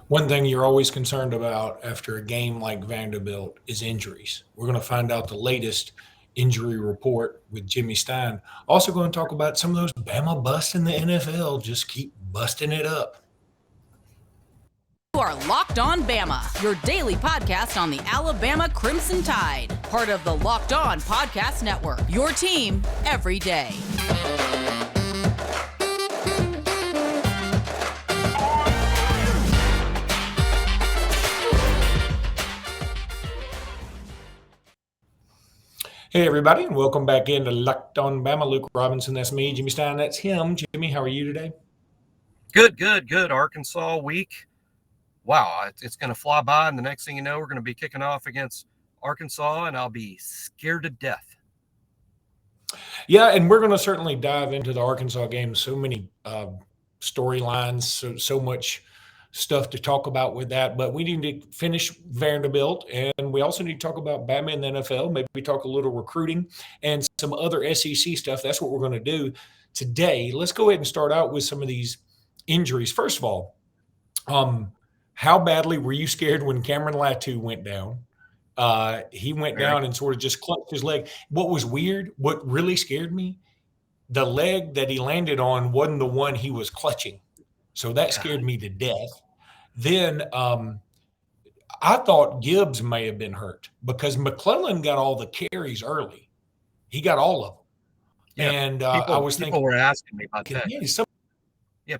One thing you're always concerned about after a game like Vanderbilt is injuries. We're going to find out the latest injury report with Jimmy Stein. Also, going to talk about some of those Bama busts in the NFL. Just keep busting it up. You are Locked On Bama, your daily podcast on the Alabama Crimson Tide. Part of the Locked On Podcast Network, your team every day. Hey, everybody, and welcome back into Locked On Bama. Luke Robinson, that's me. Jimmy Stein, that's him. Jimmy, how are you today? Good. Arkansas week. Wow, it's going to fly by, and the next thing you know, we're going to be kicking off against Arkansas, and I'll be scared to death. Yeah, and we're going to certainly dive into the Arkansas game. So many storylines, so much stuff to talk about with that. But we need to finish Vanderbilt, and we also need to talk about Bama in the NFL, maybe talk a little recruiting and some other SEC stuff. That's what we're going to do today. Let's go ahead and start out with some of these injuries. First of all, how badly were you scared when Cameron Latu went down? He went down and sort of just clutched his leg. What was weird, what really scared me, the leg that he landed on wasn't the one he was clutching. So that scared me to death. Then I thought Gibbs may have been hurt because McClellan got all the carries early. He got all of them. Yeah, And I was thinking, people were asking me about that.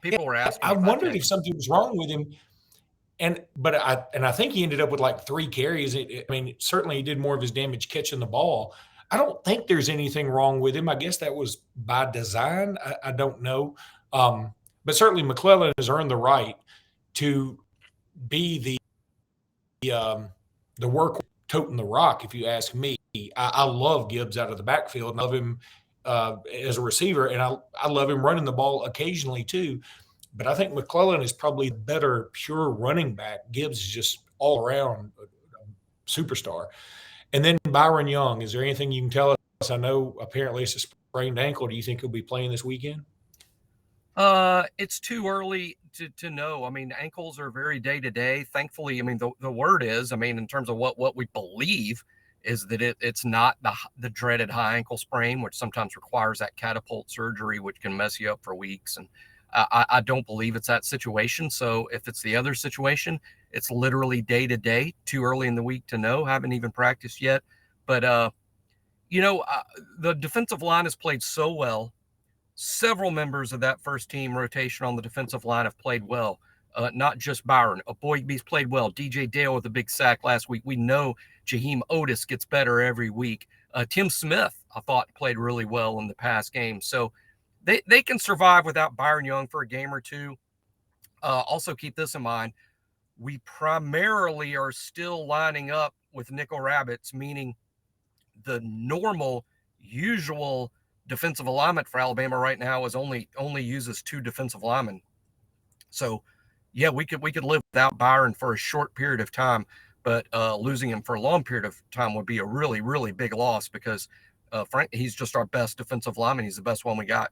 People were asking. I wondered if something was wrong with him. But I think he ended up with like 3 carries. I mean, certainly he did more of his damage catching the ball. I don't think there's anything wrong with him. I guess that was by design. I don't know. But certainly McClellan has earned the right to be the work toting the rock, if you ask me. I love Gibbs out of the backfield. I love him as a receiver, and I love him running the ball occasionally too. But I think McClellan is probably the better pure running back. Gibbs is just all around a superstar. And then Byron Young, is there anything you can tell us? I know apparently it's a sprained ankle. Do you think he'll be playing this weekend? It's too early to know. I mean, ankles are very day to day. Thankfully, I mean, the word is, I mean, in terms of what we believe is that it's not the dreaded high ankle sprain, which sometimes requires that catapult surgery, which can mess you up for weeks. And I don't believe it's that situation. So if it's the other situation, it's literally day to day, too early in the week to know. Haven't even practiced yet. But, the defensive line has played so well. Several members of that first team rotation on the defensive line have played well. Not just Byron. Boygby's played well. DJ Dale with a big sack last week. We know Jaheim Otis gets better every week. Tim Smith, I thought, played really well in the past game. So they can survive without Byron Young for a game or two. Also keep this in mind. We primarily are still lining up with nickel rabbits, meaning the normal, usual defensive alignment for Alabama right now is only uses 2 defensive linemen. So, yeah, we could live without Byron for a short period of time, but losing him for a long period of time would be a really, really big loss because, frankly, he's just our best defensive lineman. He's the best one we got.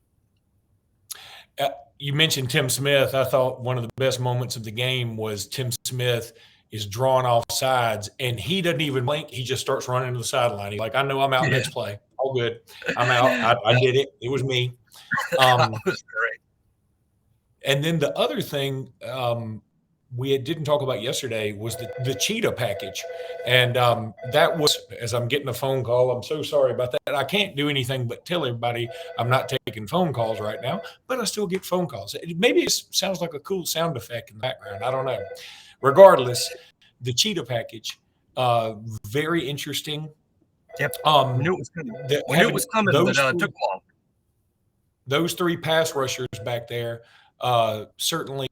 You mentioned Tim Smith. I thought one of the best moments of the game was Tim Smith is drawn off sides, and he doesn't even blink. He just starts running to the sideline. He's like, I know I'm out next play. All good. I'm out. I did it. It was me. That was great. And then the other thing we didn't talk about yesterday was the cheetah package. And that was, as I'm getting a phone call, I'm so sorry about that. I can't do anything but tell everybody I'm not taking phone calls right now, but I still get phone calls. Maybe it sounds like a cool sound effect in the background. I don't know. Regardless, the cheetah package, very interesting. Yep. We knew it was coming, but took long. Those 3 pass rushers back there certainly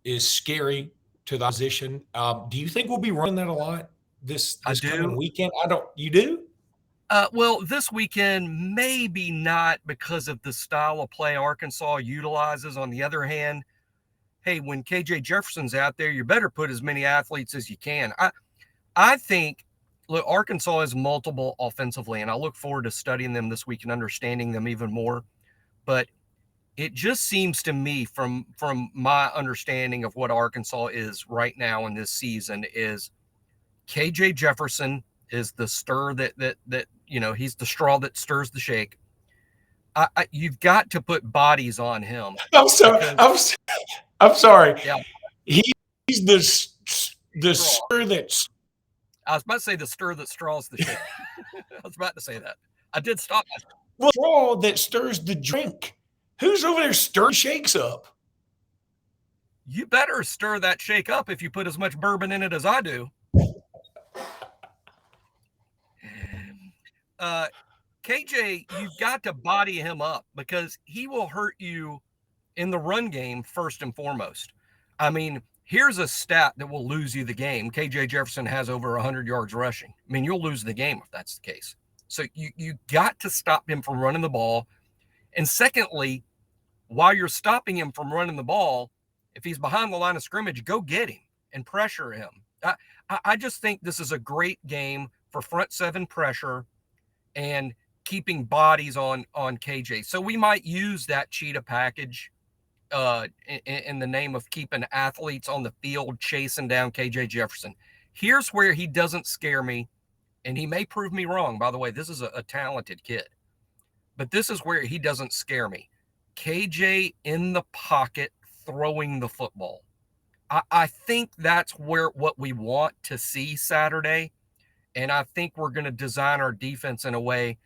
is scary to the opposition. Do you think we'll be running that a lot this coming weekend? You do? Well, this weekend, maybe not because of the style of play Arkansas utilizes. On the other hand, hey, when KJ Jefferson's out there, you better put as many athletes as you can. I think, look, Arkansas is multiple offensively, and I look forward to studying them this week and understanding them even more. But It just seems to me from my understanding of what Arkansas is right now in this season is KJ Jefferson is the stir that he's the straw that stirs the shake. You've got to put bodies on him. I'm sorry. I'm sorry. Yeah. He's the stir that's. I was about to say the stir that straws the shake. I was about to say that. I did stop. Well, straw that stirs the drink. Who's over there stirring shakes up? You better stir that shake up if you put as much bourbon in it as I do. KJ, you've got to body him up because he will hurt you in the run game first and foremost. I mean, here's a stat that will lose you the game. KJ Jefferson has over 100 yards rushing. I mean, you'll lose the game if that's the case. So you got to stop him from running the ball. And secondly, while you're stopping him from running the ball, if he's behind the line of scrimmage, go get him and pressure him. I just think this is a great game for front seven pressure and keeping bodies on KJ. So we might use that cheetah package in the name of keeping athletes on the field chasing down KJ Jefferson. Here's where he doesn't scare me, and he may prove me wrong. By the way, this is a talented kid. But this is where he doesn't scare me. KJ in the pocket throwing the football. I think that's what we want to see Saturday. And I think we're going to design our defense in a way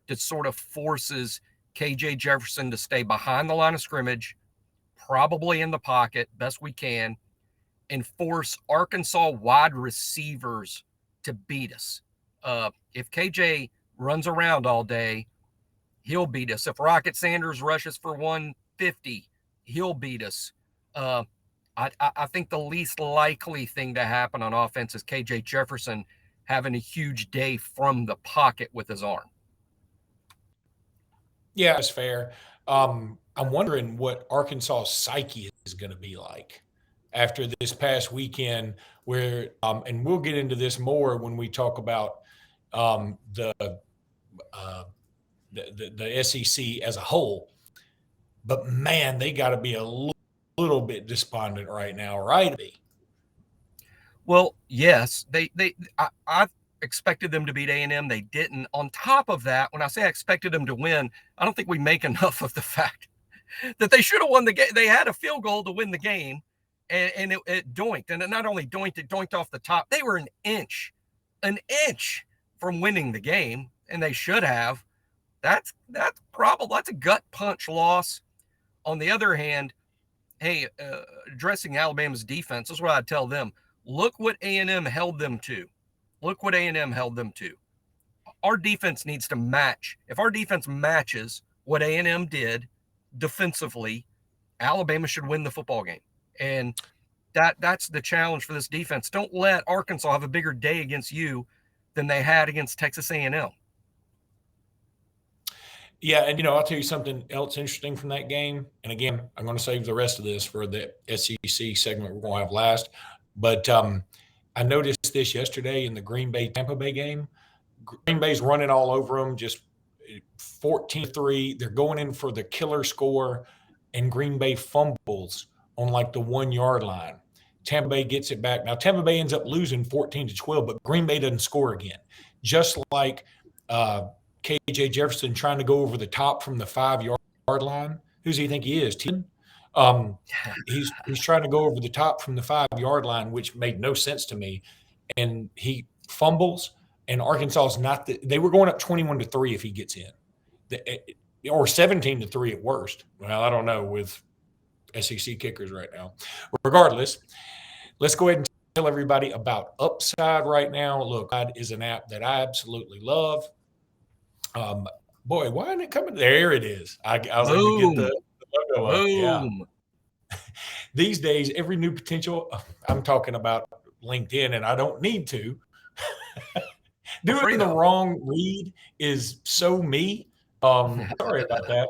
that sort of forces KJ Jefferson to stay behind the line of scrimmage, probably in the pocket, best we can, and force Arkansas wide receivers to beat us. If KJ runs around all day, he'll beat us. If Rocket Sanders rushes for 150, he'll beat us. I think the least likely thing to happen on offense is KJ Jefferson having a huge day from the pocket with his arm. Yeah, that's fair. I'm wondering what Arkansas's psyche is going to be like after this past weekend where, and we'll get into this more when we talk about the SEC as a whole. But, man, they got to be a little bit despondent right now, right? Well, yes, I expected them to beat A&M. They didn't. On top of that, when I say I expected them to win, I don't think we make enough of the fact that they should have won the game. They had a field goal to win the game, and it doinked. And it not only doinked, it doinked off the top. They were an inch from winning the game, and they should have. That's a gut punch loss. On the other hand, hey, addressing Alabama's defense, this is what I tell them. Look what A&M held them to. Our defense needs to match. If our defense matches what A&M did defensively, Alabama should win the football game. And that's the challenge for this defense. Don't let Arkansas have a bigger day against you than they had against Texas A&M. Yeah, and, I'll tell you something else interesting from that game. And, again, I'm going to save the rest of this for the SEC segment we're going to have last. But I noticed this yesterday in the Green Bay-Tampa Bay game. Green Bay's running all over them, just 14-3. They're going in for the killer score, and Green Bay fumbles on, the 1-yard line. Tampa Bay gets it back. Now, Tampa Bay ends up losing 14-12, but Green Bay doesn't score again. Just like KJ Jefferson trying to go over the top from the 5-yard line. Who does he think he is? 10? He's trying to go over the top from the 5-yard line, which made no sense to me. And he fumbles, and Arkansas is not they were going up 21-3 if he gets in. Or 17-3 at worst. Well, I don't know with SEC kickers right now. Regardless, let's go ahead and tell everybody about Upside right now. Look, Upside is an app that I absolutely love. Boy, why isn't it coming? There it is. I was able to get the logo up. Yeah. These days, every new potential, I'm talking about LinkedIn, and I don't need to. Doing the wrong read is so me. Sorry about that.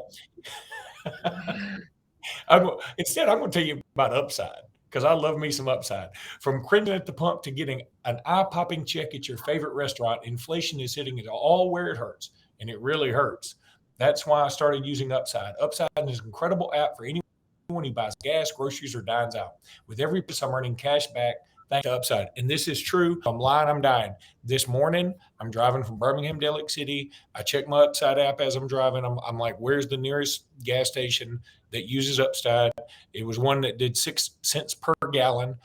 Instead, I'm going to tell you about Upside because I love me some Upside. From cringing at the pump to getting an eye-popping check at your favorite restaurant, inflation is hitting it all where it hurts. And it really hurts. That's why I started using Upside. Upside is an incredible app for anyone who buys gas, groceries, or dines out. With every purchase, I'm earning cash back thanks to Upside. And this is true. I'm lying, I'm dying. This morning, I'm driving from Birmingham to Lake City. I check my Upside app as I'm driving. I'm like, where's the nearest gas station that uses Upside? It was one that did 6 cents per gallon.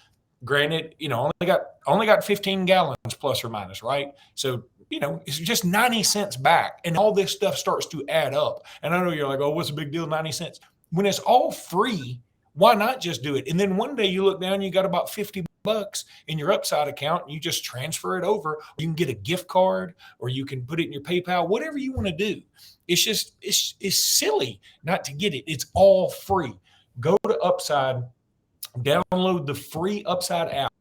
Granted, only got 15 gallons plus or minus, right? So, it's just 90 cents back, and all this stuff starts to add up. And I know you're like, oh, what's the big deal, 90 cents? When it's all free, why not just do it? And then one day you look down, you got about $50 in your Upside account, and you just transfer it over. You can get a gift card, or you can put it in your PayPal, whatever you want to do. It's just, it's silly not to get it. It's all free. Go to Upside, download the free Upside app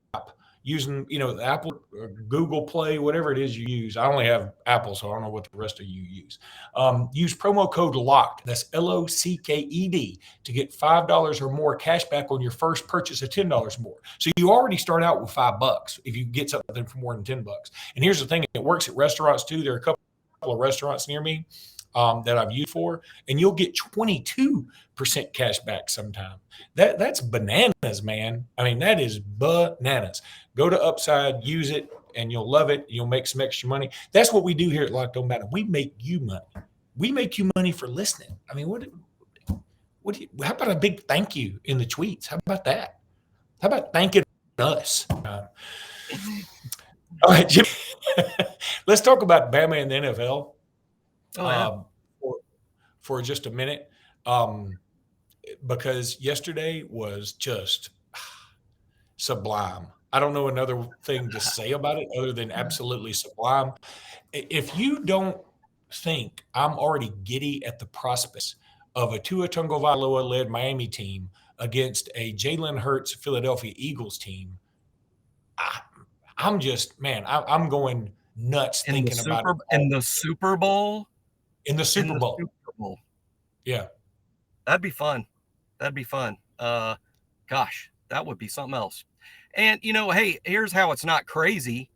using, the Apple or Google Play, whatever it is you use. I only have Apple, so I don't know what the rest of you use. Use promo code LOCKED, that's LOCKED, to get $5 or more cash back on your first purchase of $10 more. So you already start out with $5 if you get something for more than $10. And here's the thing, it works at restaurants too. There are a couple of restaurants near me that I've used for, and you'll get 22% cash back sometime. That's bananas, man. I mean, that is bananas. Go to Upside, use it, and you'll love it. You'll make some extra money. That's what we do here at Locked On Bama. We make you money. We make you money for listening. I mean, how about a big thank you in the tweets? How about that? How about thanking us? All right, Jim. Let's talk about Bama and the NFL. For just a minute, because yesterday was just sublime. I don't know another thing to say about it other than absolutely sublime. If you don't think I'm already giddy at the prospects of a Tua Tagovailoa-led Miami team against a Jalen Hurts Philadelphia Eagles team, I'm just, man, I'm going nuts thinking about it. In the Super Bowl? In the Super Bowl. Yeah. That'd be fun. Gosh, that would be something else. And, hey, here's how it's not crazy.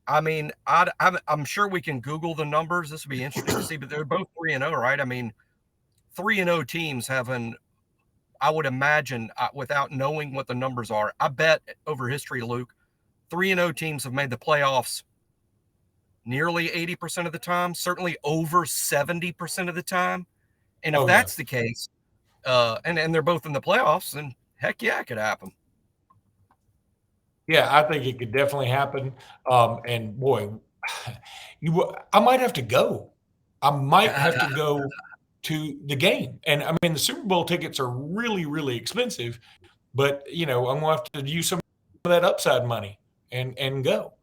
I mean, I'm sure we can Google the numbers. This would be interesting to see, but they're both 3-0, right? I mean, 3-0 teams I would imagine, without knowing what the numbers are, I bet over history, Luke, 3-0 teams have made the playoffs nearly 80% of the time, certainly over 70% of the time. And if that's the case, and they're both in the playoffs, then heck yeah, it could happen. Yeah, I think it could definitely happen. And boy, I might have to go. I might have to go to the game. And I mean, the Super Bowl tickets are really, really expensive, but I'm going to have to use some of that Upside money and go.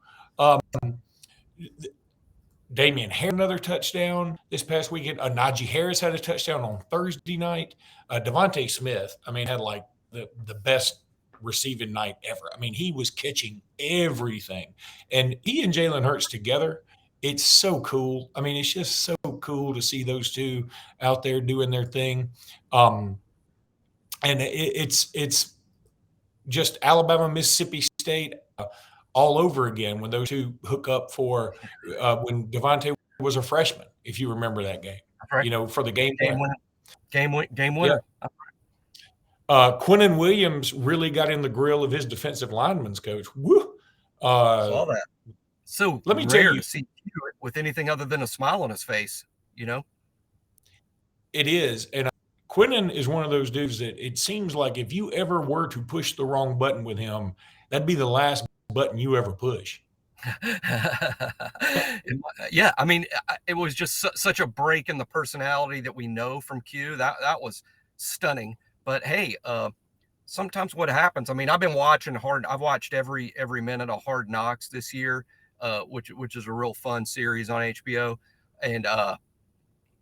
Damian Harris another touchdown this past weekend. Najee Harris had a touchdown on Thursday night. Devonta Smith, had like the best receiving night ever. I mean, he was catching everything. And he and Jalen Hurts together, it's so cool. I mean, it's just so cool to see those two out there doing their thing. And it's just Alabama, Mississippi State all over again when those two hook up for when Devontae was a freshman, if you remember that game. Right. For the game winner. Yeah. Quinnen Williams really got in the grill of his defensive lineman's coach. Woo! Saw that. So let me tell you, to see with anything other than a smile on his face, It is. And Quinnen is one of those dudes that it seems like if you ever were to push the wrong button with him, that'd be the last button you ever push. Yeah, I mean, it was just such a break in the personality that we know from Q. That was stunning. But hey, sometimes what happens, I've been watching I've watched every minute of Hard Knocks this year, which is a real fun series on HBO. And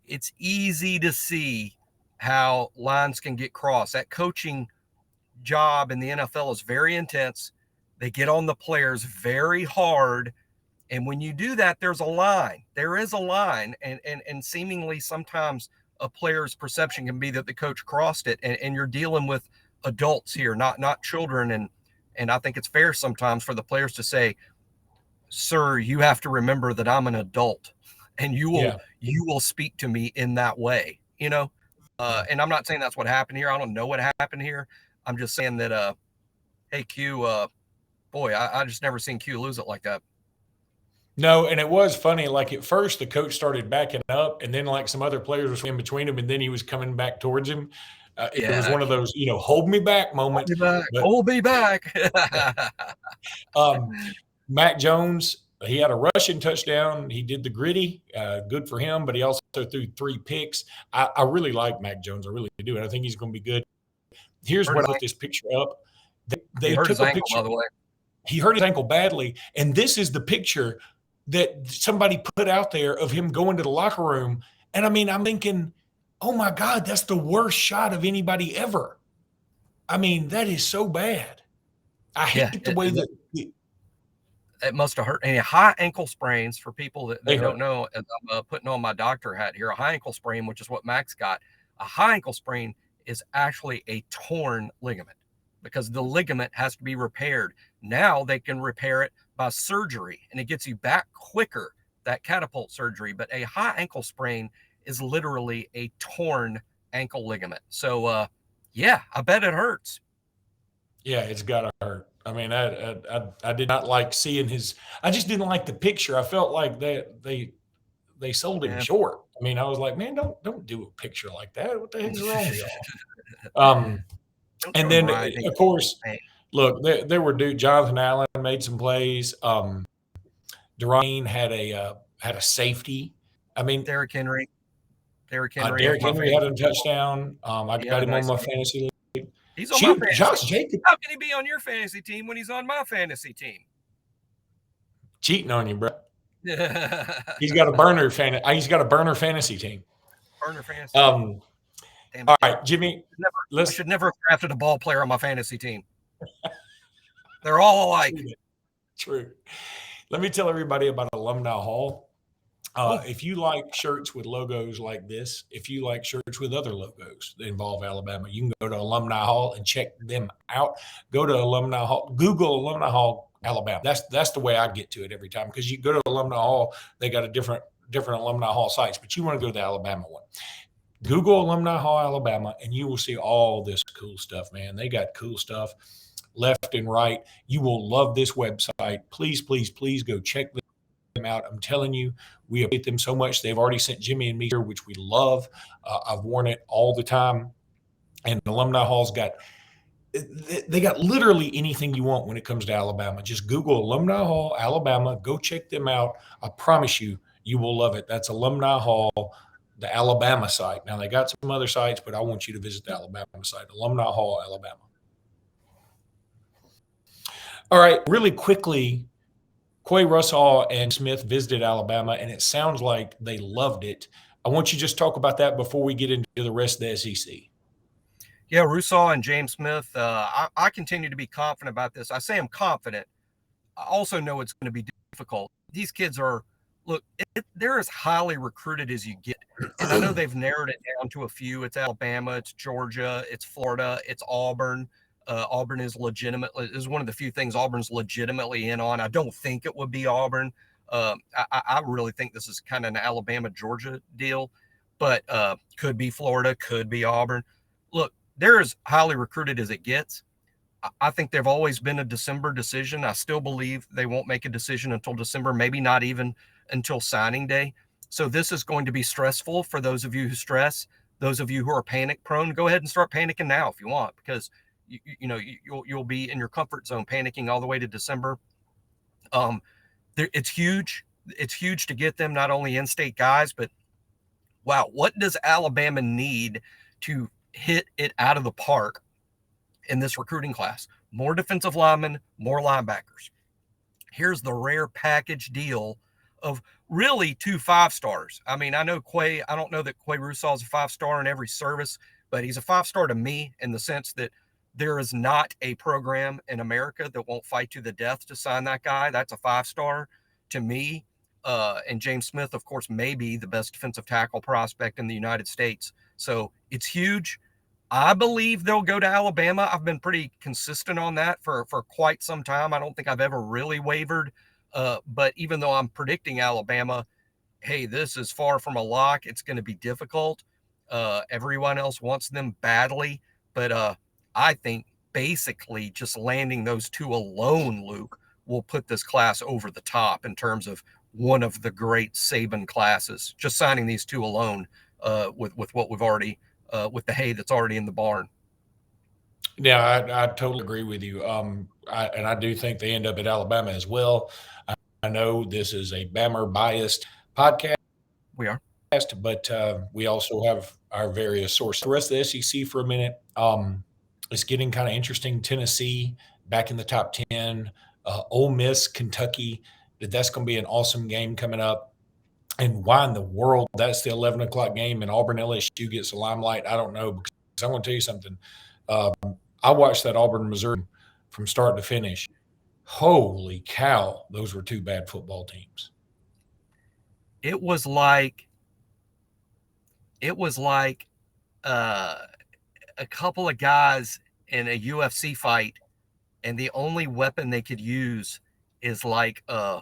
it's easy to see how lines can get crossed. That coaching job in the NFL is very intense. They get on the players very hard. And when you do that, there's a line. There is a line. And seemingly sometimes a player's perception can be that the coach crossed it. And you're dealing with adults here, not children. And I think it's fair sometimes for the players to say, sir, you have to remember that I'm an adult. And you you will speak to me in that way, you know? And I'm not saying that's what happened here. I don't know what happened here. I'm just saying that, hey, Q, boy, I just never seen Q lose it like that. No, and it was funny. Like at first, the coach started backing up, and then like some other players were in between him, and then he was coming back towards him. It was one of those, hold me back moments. Hold me back. Mac Jones, he had a rushing touchdown. He did the gritty, good for him, but he also threw 3 picks. I really like Mac Jones. I really do, and I think he's going to be good. Here's what I put this picture up. They hurt took his a ankle, picture. by the way. He hurt his ankle badly, and this is the picture that somebody put out there of him going to the locker room. And I mean, I'm thinking, oh my God, that's the worst shot of anybody ever. I mean, that is so bad. I hate the way that it must have hurt. And high ankle sprains, for people that don't know, as I'm putting on my doctor hat here, a high ankle sprain, which is what Max got, a high ankle sprain is actually a torn ligament, because the ligament has to be repaired. Now they can repair it by surgery, and it gets you back quicker, that catapult surgery. But a high ankle sprain is literally a torn ankle ligament. So, yeah, I bet it hurts. Yeah, it's got to hurt. I mean, I did not like seeing his – I just didn't like the picture. I felt like they sold him short. I mean, I was like, man, don't do a picture like that. What the heck is wrong with y'all? And then, of course, look, there were dudes. Jonathan Allen made some plays. Durant had a safety. I mean, Derrick Henry had a touchdown. I got him on my fantasy league. He's on my fantasy. Josh Jacobs. How can he be on your fantasy team when he's on my fantasy team? Cheating on you, bro. He's got a burner fantasy team. Burner fantasy. All right, Jimmy. I should never have drafted a ball player on my fantasy team. They're all alike. True. Let me tell everybody about Alumni Hall. If you like shirts with logos like this, if you like shirts with other logos that involve Alabama, you can go to Alumni Hall and check them out. Go to Alumni Hall, Google Alumni Hall, Alabama. That's the way I get to it every time, because you go to Alumni Hall, they got a different Alumni Hall sites, but you want to go to the Alabama one. Google Alumni Hall, Alabama, and you will see all this cool stuff, man. They got cool stuff left and right. You will love this website. Please, please, please go check them out. I'm telling you, we appreciate them so much. They've already sent Jimmy and me here, which we love. I've worn it all the time. And Alumni Hall's they got literally anything you want when it comes to Alabama. Just Google Alumni Hall, Alabama. Go check them out. I promise you, you will love it. That's Alumni Hall, the Alabama site. Now, they got some other sites, but I want you to visit the Alabama site, Alumni Hall, Alabama. All right, really quickly, Russaw and Smith visited Alabama, and it sounds like they loved it. I want you to just talk about that before we get into the rest of the SEC. Yeah, Russaw and James Smith, I continue to be confident about this. I say I'm confident. I also know it's going to be difficult. These kids are, look, they're as highly recruited as you get. And I know they've narrowed it down to a few. It's Alabama, it's Georgia, it's Florida, it's Auburn. Auburn is one of the few things Auburn's legitimately in on. I don't think it would be Auburn. I really think this is kind of an Alabama-Georgia deal, but could be Florida, could be Auburn. Look, they're as highly recruited as it gets. I think they've always been a December decision. I still believe they won't make a decision until December, maybe not even until signing day. So this is going to be stressful for those of you who stress. Those of you who are panic prone, go ahead and start panicking now if you want, because you'll be in your comfort zone panicking all the way to December. It's huge. It's huge to get them not only in-state guys, but wow, what does Alabama need to hit it out of the park in this recruiting class? More defensive linemen, more linebackers. Here's the rare package deal of really 2 5-stars. I mean, I don't know that Quay Russaw is a 5-star in every service, but he's a 5-star to me in the sense that there is not a program in America that won't fight to the death to sign that guy. That's a 5-star to me. And James Smith, of course, may be the best defensive tackle prospect in the United States. So it's huge. I believe they'll go to Alabama. I've been pretty consistent on that for quite some time. I don't think I've ever really wavered. But even though I'm predicting Alabama, hey, this is far from a lock. It's going to be difficult. Everyone else wants them badly. But I think basically just landing those two alone, Luke, will put this class over the top in terms of one of the great Saban classes. Just signing these two alone with what we've already with the hay that's already in the barn. Yeah, I totally agree with you. I do think they end up at Alabama as well. I know this is a Bama biased podcast. We are. But we also have our various sources. The rest of the SEC for a minute. It's getting kind of interesting. Tennessee back in the top 10. Ole Miss, Kentucky. That's going to be an awesome game coming up. And why in the world that's the 11 o'clock game and Auburn LSU gets the limelight, I don't know. Because I'm going to tell you something. I watched that Auburn Missouri from start to finish. Holy cow, those were two bad football teams. It was like a couple of guys in a UFC fight, and the only weapon they could use is like a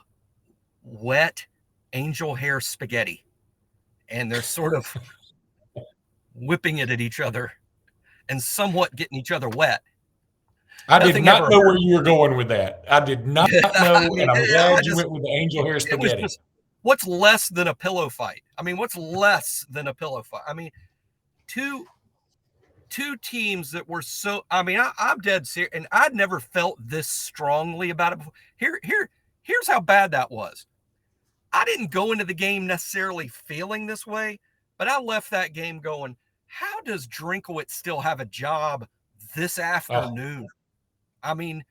wet angel hair spaghetti, and they're sort of whipping it at each other and somewhat getting each other wet. I did not know where you were going with that. I did not know, and I'm glad you went with the angel hair spaghetti. What's less than a pillow fight? I mean, what's less than a pillow fight? I mean, two teams that were so. I mean, I'm dead serious, and I'd never felt this strongly about it before. Here's how bad that was. I didn't go into the game necessarily feeling this way, but I left that game going, how does Drinkowitz still have a job this afternoon? I mean,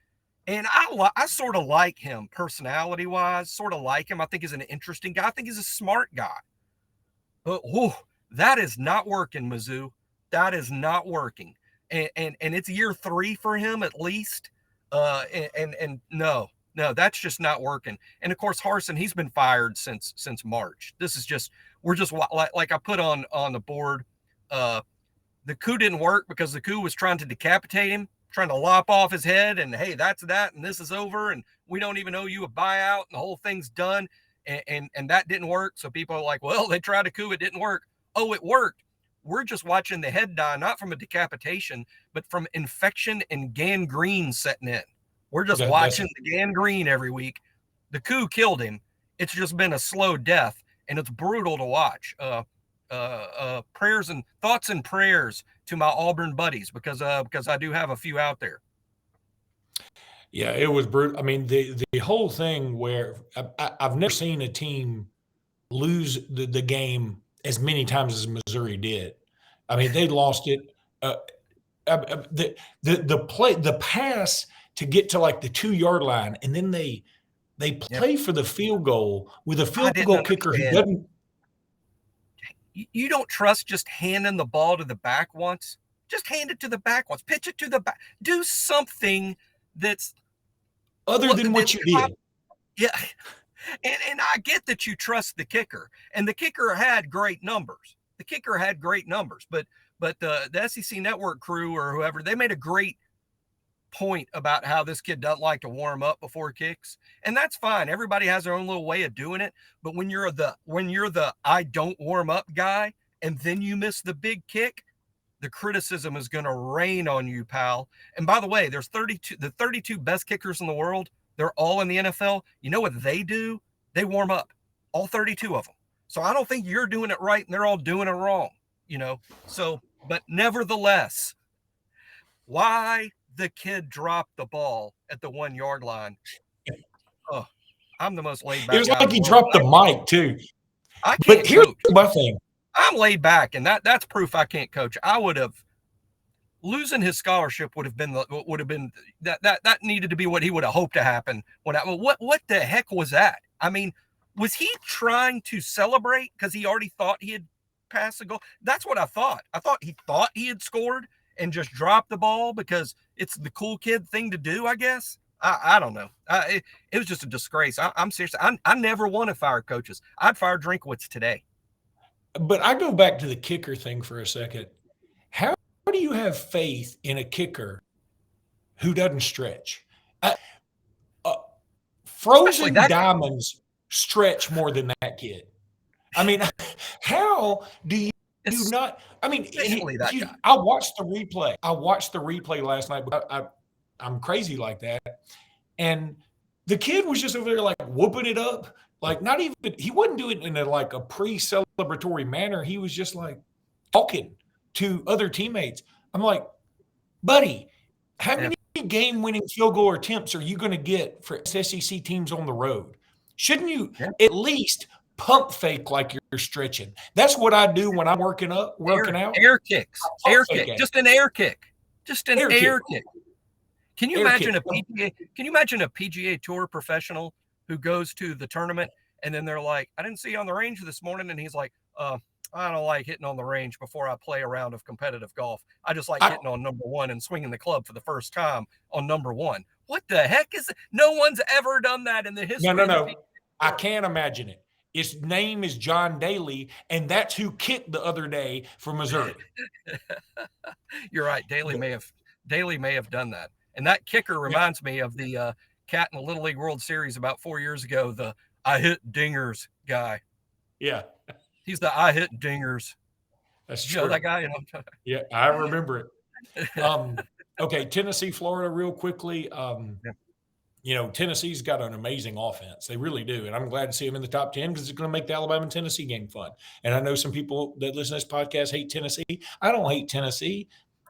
and I sort of like him personality-wise, sort of like him. I think he's an interesting guy. I think he's a smart guy. But that is not working, Mizzou. That is not working. And it's year 3 for him at least. And no, that's just not working. And of course, Harsin, he's been fired since March. This is just, we're just like I put on the board. The coup didn't work because the coup was trying to decapitate him, trying to lop off his head, and hey, that's that, and this is over, and we don't even owe you a buyout, and the whole thing's done, and that didn't work. So people are like, well, they tried a coup, it didn't work. Oh, it worked. We're just watching the head die, not from a decapitation, but from infection and gangrene setting in. We're just watching the gangrene every week. The coup killed him. It's just been a slow death, and it's brutal to watch. Prayers and thoughts and prayers to my Auburn buddies because I do have a few out there. Yeah, it was brutal. I mean, the whole thing where I've never seen a team lose the game as many times as Missouri did. I mean, they lost it. The pass to get to like the 2-yard line, and then they play for the field goal with a field goal kicker who doesn't. You don't trust just handing the ball to the back once. Just hand it to the back once. Pitch it to the back. Do something that's other than what you did. Yeah. And I get that you trust the kicker. And the kicker had great numbers. But the SEC Network crew or whoever, they made a great point about how this kid doesn't like to warm up before kicks, and that's fine. Everybody has their own little way of doing it. But when you're the I don't warm up guy, and then you miss the big kick, the criticism is going to rain on you, pal. And by the way, there's the 32 best kickers in the world. They're all in the NFL. You know what they do? They warm up, all 32 of them. So I don't think you're doing it right, and they're all doing it wrong. So, but nevertheless, why the kid dropped the ball at the 1-yard line? Oh, I'm the most laid back. It was like he dropped the mic too. But here's my thing. I'm laid back, and that's proof I can't coach. I would have losing his scholarship would have been that needed to be what he would have hoped to happen. What the heck was that? I mean, was he trying to celebrate because he already thought he had passed the goal? That's what I thought. I thought he had scored and just dropped the ball because it's the cool kid thing to do, I guess. I don't know. It was just a disgrace. I'm serious. I never want to fire coaches. I'd fire Drinkowitz today. But I go back to the kicker thing for a second. How do you have faith in a kicker who doesn't stretch? Frozen diamonds stretch more than that kid. I mean, how do you not? I mean, Especially that guy. I watched the replay. I watched the replay last night. I'm crazy like that. And the kid was just over there like whooping it up. Like not even, he wasn't doing it in a pre-celebratory manner. He was just like talking to other teammates. I'm like, buddy, how many game-winning field goal attempts are you going to get for SEC teams on the road? Shouldn't you at least pump fake like you're stretching? That's what I do when I'm working out. Air kicks. Air kick. Just an air kick. Just an air kick. Can you imagine a PGA? Can you imagine a PGA Tour professional who goes to the tournament and then they're like, "I didn't see you on the range this morning," and he's like, "I don't like hitting on the range before I play a round of competitive golf. I just like hitting on number one and swinging the club for the first time on number one." What the heck is it? No one's ever done that in the history. No. I can't imagine it. His name is John Daly, and that's who kicked the other day for Missouri. You're right. Daly may have done that. And that kicker reminds me of the cat in the Little League World Series about 4 years ago, the I hit dingers guy. Yeah. He's the I hit dingers. That's true. You know that guy? Yeah, I remember it. Okay, Tennessee, Florida, real quickly. Tennessee's got an amazing offense. They really do. And I'm glad to see them in the top 10 because it's going to make the Alabama-Tennessee game fun. And I know some people that listen to this podcast hate Tennessee. I don't hate Tennessee.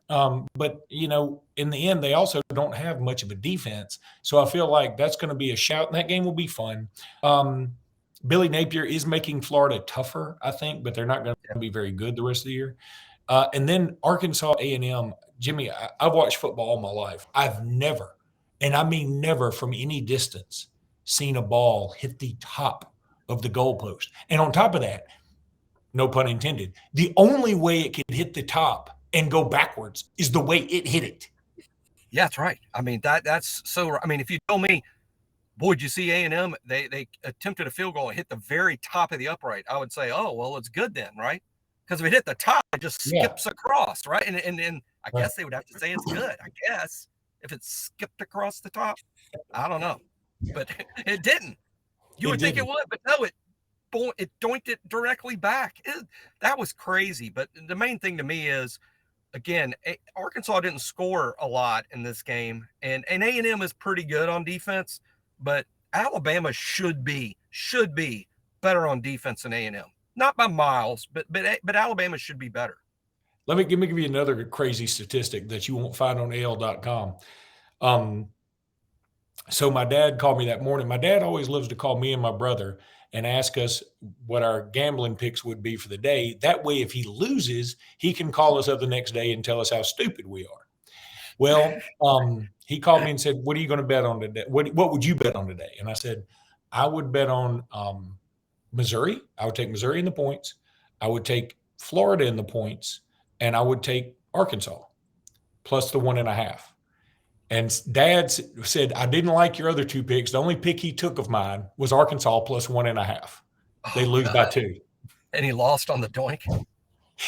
But, in the end, they also don't have much of a defense. So I feel like that's going to be a shout, and that game will be fun. Billy Napier is making Florida tougher, I think, but they're not going to be very good the rest of the year. And then Arkansas A&M. Jimmy, I've watched football all my life. I've never, and I mean never from any distance, seen a ball hit the top of the goalpost. And on top of that, no pun intended, the only way it could hit the top and go backwards is the way it hit it. Yeah, that's right. I mean, that's so. I mean, if you tell me, boy, did you see A&M? They attempted a field goal and hit the very top of the upright, I would say, oh, well, it's good then, right? Because if it hit the top, it just skips across, right? And I guess they would have to say it's good. I guess if it skipped across the top, I don't know, but it didn't. You would think it would, but no, it doinked it directly back. That was crazy. But the main thing to me is, again, Arkansas didn't score a lot in this game, and A&M is pretty good on defense, but Alabama should be better on defense than A&M. Not by miles, but Alabama should be better. Let me give you another crazy statistic that you won't find on AL.com. So my dad called me that morning. My dad always loves to call me and my brother and ask us what our gambling picks would be for the day. That way, if he loses, he can call us up the next day and tell us how stupid we are. Well, he called me and said, "What are you going to bet on today? What would you bet on today?" And I said, "I would bet on Missouri. I would take Missouri in the points. I would take Florida in the points, and I would take Arkansas plus the 1.5." And Dad said, "I didn't like your other two picks. The only pick he took of mine was Arkansas plus 1.5. They lose by 2." And he lost on the doink.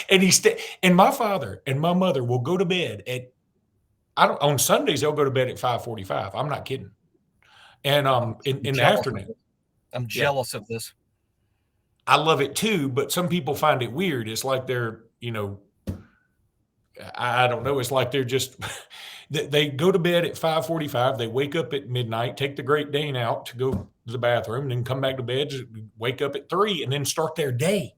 And and my father and my mother will go to bed on Sundays. They'll go to bed at 5:45. I'm not kidding. And in the afternoon, I'm jealous of this. I love it too, but some people find it weird. It's like they're, I don't know. It's like they're just. They go to bed at 5:45. They wake up at midnight, take the Great Dane out to go to the bathroom, and then come back to bed, wake up at 3, and then start their day.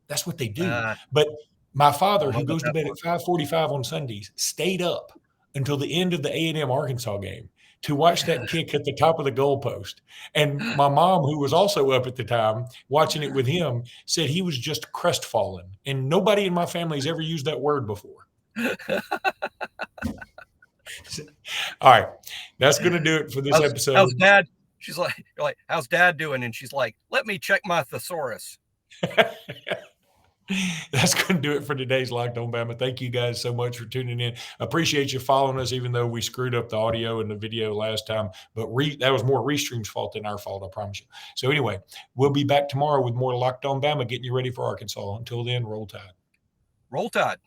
That's what they do. But my father, who goes to bed at 5:45 on Sundays, stayed up until the end of the A&M Arkansas game to watch that kick at the top of the goalpost. And my mom, who was also up at the time watching it with him, said he was just crestfallen. And nobody in my family has ever used that word before. All right, that's going to do it for this episode. How's Dad? She's like, you're like, how's Dad doing? And she's like, let me check my thesaurus. That's going to do it for today's Locked On Bama. Thank you guys so much for tuning in. Appreciate you following us, even though we screwed up the audio and the video last time. But that was more Restream's fault than our fault, I promise you. So anyway, we'll be back tomorrow with more Locked On Bama, getting you ready for Arkansas. Until then, roll tide. Roll tide.